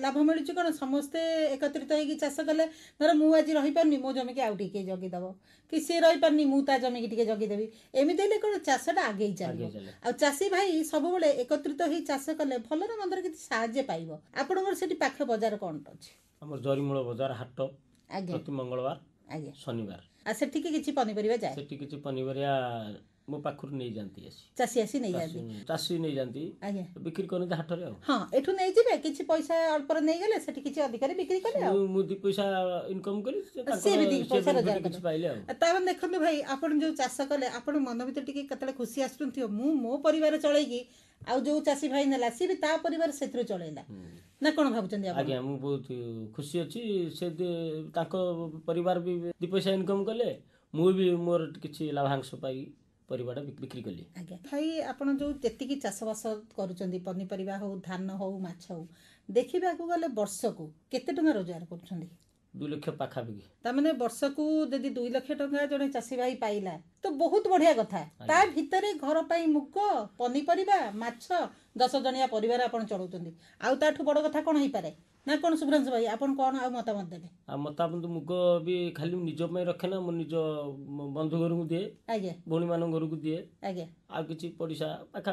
[SPEAKER 1] ଲାଭ ମିଳୁଛି। କ'ଣ ସମସ୍ତେ ଏକତ୍ରିତ ହେଇକି ଚାଷ କଲେ, ଧର ମୁଁ ଆଜି ରହିପାରୁନି, ମୋ ଜମିକି ଆଉ ଟିକେ ଜଗିଦେବ, କି ସିଏ ରହିପାରୁନି, ମୁଁ ତା ଜମିକି ଟିକେ ଜଗିଦେବି। ଏମିତି ହେଲେ କ'ଣ ଚାଷଟା ଆଗେଇ ଚାଲିବ। ଆଉ ଚାଷୀ ଭାଇ ସବୁବେଳେ ଏକତ୍ରିତ ହେଇ ଚାଷ କଲେ ଭଲରେ ମନ୍ଦରେ କିଛି ସାହାଯ୍ୟ ପାଇବ। ଆପଣଙ୍କର ସେଠି ପାଖ ବଜାର କ'ଣ ଅଛି?
[SPEAKER 4] ଆମର ଜରିମୂଳ ବଜାର ହାଟ ପ୍ରତି ମଙ୍ଗଳବାର ଶନିବାର।
[SPEAKER 1] ଆଉ ସେଠିକି କିଛି ପନିପରିବା ଯାଏ?
[SPEAKER 4] ସେଠି କିଛି ପନିପରିବା ମୋ ପାଖରୁ ନେଇଯାଆନ୍ତି,
[SPEAKER 1] ଚାଷୀ ଆସି ନେଇଯାଆନ୍ତି,
[SPEAKER 4] ଚାଷୀ ନେଇଯାଆନ୍ତି, ବିକ୍ରି କରନ୍ତି ହାଟରେ। ଆଉ
[SPEAKER 1] ହଁ, ଏଠୁ ନେଇଯିବେ, କିଛି ପଇସା ଅଳ୍ପରେ ନେଇଗଲେ ସେଠି କିଛି ଅଧିକାରେ ବିକ୍ରି କଲେ,
[SPEAKER 4] ମୁଁ 2 ପଇସା ଇନକମ୍ କରି
[SPEAKER 1] ସିଏ ବି 2 ପଇସା ରୋଜଗାର
[SPEAKER 4] କିଛି ପାଇଲେ। ଆଉ
[SPEAKER 1] ତାମାନେ ଦେଖନ୍ତୁ ଭାଇ, ଆପଣ ଯେଉଁ ଚାଷ କଲେ ଆପଣ ମନ ଭିତରେ ଟିକେ କେତେବେଳେ ଖୁସି ଆସୁଥିବ, ମୁଁ ମୋ ପରିବାର ଚଳେଇକି, ଆଉ ଯେଉଁ ଚାଷୀ ଭାଇ ନେଲା ସିଏ ବି ତା ପରିବାର ସେଥିରୁ ଚଳେଇଲା, ନା କ'ଣ ଭାବୁଛନ୍ତି?
[SPEAKER 4] ଆଜ୍ଞା, ମୁଁ ବହୁତ ଖୁସି ଅଛି। ସେ ତାଙ୍କ ପରିବାର ବି 2 ପଇସା ଇନକମ୍ କଲେ, ମୁଁ ବି ମୋର କିଛି ଲାଭାଂଶ ପାଇ ପରିବାଟା ବିକ୍ରି କଲି।
[SPEAKER 1] ଆଜ୍ଞା ଭାଇ, ଆପଣ ଯେଉଁ ଯେତିକି ଚାଷବାସ କରୁଛନ୍ତି, ପନିପରିବା ହଉ, ଧାନ ହଉ, ମାଛ ହଉ, ଦେଖିବାକୁ ଗଲେ ବର୍ଷକୁ କେତେ ଟଙ୍କା ରୋଜଗାର କରୁଛନ୍ତି?
[SPEAKER 4] 2 ଲକ୍ଷ ପାଖାପାଖି।
[SPEAKER 1] ତାମାନେ ବର୍ଷକୁ ଯଦି 2 ଲକ୍ଷ ଟଙ୍କା ଜଣେ ଚାଷୀ ଭାଇ ପାଇଲା ତ ବହୁତ ବଢିଆ କଥା। ତା ଭିତରେ ଘର ପାଇଁ ମୁଗ, ପନିପରିବା, ମାଛ, 10 ଜଣିଆ ପରିବାର ଆପଣ ଚଳଉଛନ୍ତି। ଆଉ ତାଠୁ ବଡ କଥା କ'ଣ ହେଇପାରେ? ନା କ'ଣ ଶୁଭ୍ରାଂଶୁ ଭାଇ, ଆପଣ କ'ଣ ଆଉ ମତାମତ ଦେବେ?
[SPEAKER 4] ଆଉ ମତାମତ, ମୁଗ ବି ଖାଲି ନିଜ ପାଇଁ ରଖେ ନା, ମୁଁ ନିଜ ବନ୍ଧୁ ଘରକୁ ଦିଏ, ଭଉଣୀ ମାନଙ୍କ ଘରକୁ ଦିଏ, ଆଉ କିଛି ପଡ଼ିଶା ପାଖା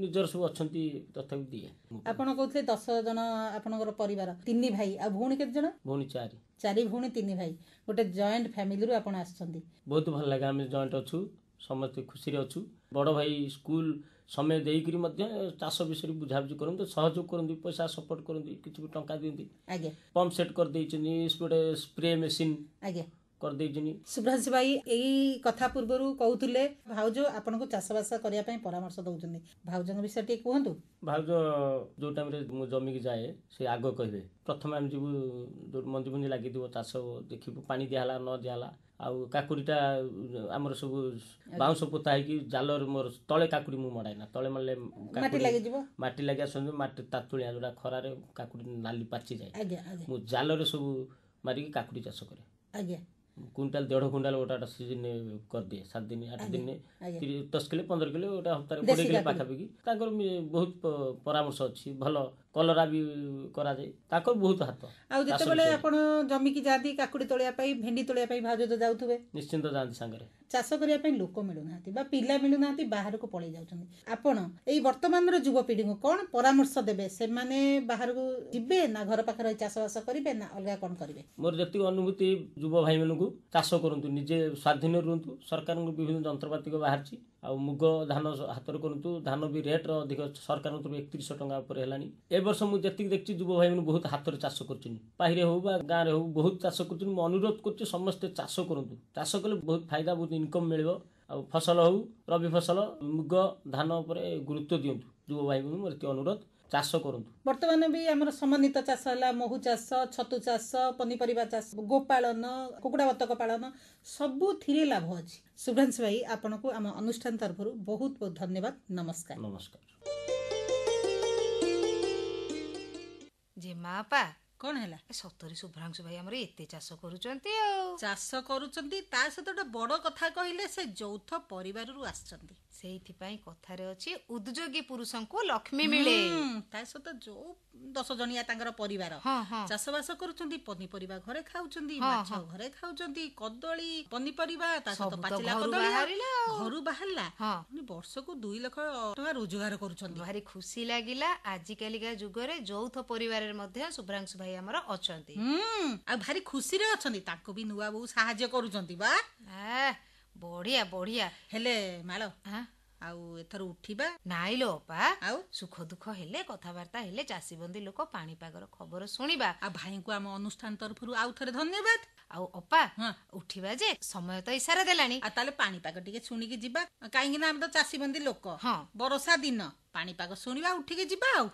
[SPEAKER 4] ନିଜର ସବୁ ଅଛନ୍ତି ତଥାପି ଦିଏ।
[SPEAKER 1] ଆପଣ କହୁଥିଲେ 10 ଜଣ ଆପଣଙ୍କର ପରିବାର, 3 ଭାଇ, ଆଉ ଭଉଣୀ କେତେ ଜଣ?
[SPEAKER 4] ଭଉଣୀ 4।
[SPEAKER 1] 4 ଭଉଣୀ 3 ଭାଇ, ଗୋଟେ ଜଏଣ୍ଟ ଫ୍ୟାମିଲିରୁ ଆପଣ ଆସିଛନ୍ତି।
[SPEAKER 4] ବହୁତ ଭଲ ଲାଗେ, ଆମେ ଜଏଣ୍ଟ ଅଛୁ, ସମସ୍ତେ ଖୁସିରେ ଅଛୁ। ବଡ଼ ଭାଇ ସ୍କୁଲ ସମୟ ଦେଇକରି ମଧ୍ୟ ଚାଷ ବିଷୟରେ ବୁଝାବୁଝି କରନ୍ତି, ସହଯୋଗ କରନ୍ତି, ପଇସା ସପୋର୍ଟ କରନ୍ତି, କିଛି ବି ଟଙ୍କା ଦିଅନ୍ତି। ପମ୍ପ ସେଟ୍ କରିଦେଇଛନ୍ତି, ଗୋଟେ ସ୍ପ୍ରେ ମେସିନ୍ କରିଦେଇଛିନି।
[SPEAKER 1] ସୁଭ୍ରାଂଶୁ ଭାଇ ଏଇ କଥା ପୂର୍ବରୁ କହୁଥିଲେ ଭାଉଜ ଆପଣଙ୍କୁ ଚାଷବାସ କରିବା ପାଇଁ ପରାମର୍ଶ ଦଉଛନ୍ତି, ଭାଉଜଙ୍କ ବିଷୟ ଟିକେ କୁହନ୍ତୁ।
[SPEAKER 4] ଭାଉଜ ଯୋଉ ଟାଇମରେ ମୁଁ ଜମିକି ଯାଏ ସେ ଆଗ କହିବେ ପ୍ରଥମେ ଆମେ ଯିବୁ ମଞ୍ଜି ଫଞ୍ଜି ଲାଗିଥିବ ଚାଷ ଦେଖିବୁ ପାଣି ଦିଆହେଲା ନ ଦିଆହେଲା। ଆଉ କାକୁଡ଼ିଟା ଆମର ସବୁ ବାଉଁଶ ପୋତା ହେଇକି ଜାଲରେ ମୋର ତଳେ କାକୁଡ଼ି ମୁଁ ମଡ଼ାଏନା, ତଳେ ମାରିଲେ ମାଟି ଲାଗିବା ସମୟରେ ମାଟି ତାତୁଳିଆ ଯୋଉଟା ଖରାରେ କାକୁଡ଼ି ନାଲି ପାଚିଯାଏ। ମୁଁ ଜାଲରେ ସବୁ ମାରିକି କାକୁଡ଼ି ଚାଷ କରେ। କୁଇଣ୍ଟାଲ 1.5 କୁଇଣ୍ଟାଲ ଗୋଟା ସିଜିନ୍ କରିଦିଏ 7 ଦିନ 8 ଦିନ 10 କିଲୋ 15 କିଲୋ ଗୋଟା ହପ୍ତାହରେ 20 କିଲୋ ପାଖାପାଖି। ତାଙ୍କର ବହୁତ ପରାମର୍ଶ ଅଛି, ଭଲ କଲରା ବି କରାଯାଏ, ତାଙ୍କର ବହୁତ ହାତ।
[SPEAKER 1] ଆଉ ଯେତେବେଳେ ଆପଣ ଜମିକି ଯାଆନ୍ତି କାକୁଡ଼ି ତୋଳିବା ପାଇଁ ଭେଣ୍ଡି ତୋଳିବା ପାଇଁ ଭାଉଜ ତ ଯାଉଥିବେ?
[SPEAKER 4] ନିଶ୍ଚିନ୍ତ ଯାଆନ୍ତି ସାଙ୍ଗରେ।
[SPEAKER 1] ଚାଷ କରିବା ପାଇଁ ଲୋକ ମିଳୁନାହାନ୍ତି ବା ପିଲା ମିଳୁନାହାନ୍ତି, ବାହାରକୁ ପଳେଇ ଯାଉଛନ୍ତି। ଆପଣ ଏଇ ବର୍ତ୍ତମାନର ଯୁବପିଢ଼ିଙ୍କୁ କ'ଣ ପରାମର୍ଶ ଦେବେ? ସେମାନେ ବାହାରକୁ ଯିବେ ନା ଘର ପାଖରେ ଚାଷବାସ କରିବେ ନା ଅଲଗା କ'ଣ କରିବେ?
[SPEAKER 4] ମୋର ଯେତିକି ଅନୁଭୂତି ଯୁବ ଭାଇମାନଙ୍କୁ ଚାଷ କରନ୍ତୁ, ନିଜେ ସ୍ୱାଧୀନ ରୁହନ୍ତୁ। ସରକାରଙ୍କ ବିଭିନ୍ନ ଯନ୍ତ୍ରପାତି ବାହାରିଛି, ଆଉ ମୁଗ ଧାନ ହାତରେ କରନ୍ତୁ। ଧାନ ବି ରେଟ୍ର ଅଧିକ, ସରକାରଙ୍କ ତରଫରୁ 3100 ଟଙ୍କା ଉପରେ ହେଲାଣି। ଏ ବର୍ଷ ମୁଁ ଯେତିକି ଦେଖିଛି ଯୁବ ଭାଇମାନେ ବହୁତ ହାତରେ ଚାଷ କରୁଛନ୍ତି, ପାହିରେ ହଉ ବା ଗାଁରେ ହଉ ବହୁତ ଚାଷ କରୁଛନ୍ତି। ମୁଁ ଅନୁରୋଧ କରୁଛି ସମସ୍ତେ ଚାଷ କରନ୍ତୁ, ଚାଷ କଲେ ବହୁତ ଫାଇଦା, ବହୁତ ଇନକମ୍ ମିଳିବ। ଆଉ ଫସଲ ହଉ ରବି ଫସଲ ମୁଗ ଧାନ ଉପରେ ଗୁରୁତ୍ୱ ଦିଅନ୍ତୁ। ଯୁବ ଭାଇମାନଙ୍କୁ ମୋର ଏତିକି ଅନୁରୋଧ, ଚାଷ କରନ୍ତୁ।
[SPEAKER 1] ବର୍ତ୍ତମାନ ବି ଆମର ସମନ୍ୱିତ ଚାଷ ହେଲା, ମହୁ ଚାଷ, ଛତୁ ଚାଷ, ପନିପରିବା ଚାଷ, ଗୋପାଳନ, କୁକୁଡ଼ା ବତକ ପାଳନ, ସବୁଥିରେ ଲାଭ ଅଛି। ସୁଭ୍ରାଂଶୁ ଭାଇ ଆପଣଙ୍କୁ ଆମ ଅନୁଷ୍ଠାନ ତରଫରୁ ବହୁତ ବହୁତ ଧନ୍ୟବାଦ। ନମସ୍କାର।
[SPEAKER 4] ନମସ୍କାର।
[SPEAKER 2] ଯେ ମା ପା
[SPEAKER 1] କ'ଣ ହେଲା?
[SPEAKER 2] ସତରେ ସୁଭ୍ରାଂଶୁ ଭାଇ ଆମର ଏତେ ଚାଷ କରୁଛନ୍ତି। ଆଉ
[SPEAKER 1] ଚାଷ କରୁଛନ୍ତି, ତା ସହିତ ଗୋଟେ ବଡ କଥା କହିଲେ ସେ ଯୌଥ ପରିବାରରୁ ଆସିଛନ୍ତି।
[SPEAKER 2] ସେଇଥିପାଇଁ କଥାରେ ଅଛି ଉଦ୍ଯୋଗୀ ପୁରୁଷଙ୍କୁ ଲକ୍ଷ୍ମୀ ମିଳେ।
[SPEAKER 1] ତା ସହିତ ଯୋଉ 10 ଜଣିଆ ତାଙ୍କର ପରିବାର ଚାଷବାସ କରୁଛନ୍ତି, ପନିପରିବା ଘରେ ଖାଉଛନ୍ତି, ମାଛ ଘରେ ଖାଉଛନ୍ତି, କଦଳୀ ପନିପରିବା ତା ସହିତ ପାଚିଲା କଦଳୀ ଘରୁ ବାହାରିଲା, ବର୍ଷକୁ 2 ଲକ୍ଷ ଟଙ୍କା ରୋଜଗାର କରୁଛନ୍ତି।
[SPEAKER 2] ଭାରି ଖୁସି ଲାଗିଲା। ଆଜିକାଲିକା ଯୁଗରେ ଯୌଥ ପରିବାରରେ ମଧ୍ୟ ସୁଭ୍ରାଂଶୁ ଭାଇ ଆମର ଅଛନ୍ତି।
[SPEAKER 1] ଆଉ ଭାରି ଖୁସିରେ ଅଛନ୍ତି, ତାଙ୍କୁ ବି ନୂଆ ବୋଉ ସାହାଯ୍ୟ କରୁଛନ୍ତି। ବା
[SPEAKER 2] ବଢିଆ ବଢିଆ।
[SPEAKER 1] ହେଲେ ମାଳ ଆଉ ଏଥର ଉଠିବା
[SPEAKER 2] ନାଇଁ ଲୋ ଅପା,
[SPEAKER 1] ଆଉ
[SPEAKER 2] ସୁଖ ଦୁଃଖ ହେଲେ କଥାବାର୍ତ୍ତା ହେଲେ ଚାଷୀବନ୍ଦୀ ଲୋକ ପାଣିପାଗର ଖବର ଶୁଣିବା।
[SPEAKER 1] ଆଉ ଭାଇଙ୍କୁ ଆମ ଅନୁଷ୍ଠାନ ତରଫରୁ ଆଉ ଥରେ ଧନ୍ୟବାଦ।
[SPEAKER 2] ଆଉ ଅପା ଉଠିବା ଯେ ସମୟ ତ ଇଶାରା ଦେଲାଣି।
[SPEAKER 1] ଆଉ ତାହେଲେ ପାଣିପାଗ ଟିକେ ଶୁଣିକି ଯିବା, କାହିଁକି ନା ଆମେ ତ ଚାଷୀବନ୍ଦୀ ଲୋକ। ବର୍ଷା ଦିନ ପାଣିପାଗ ଶୁଣିବା, ଉଠିକି ଯିବା। ଆଉ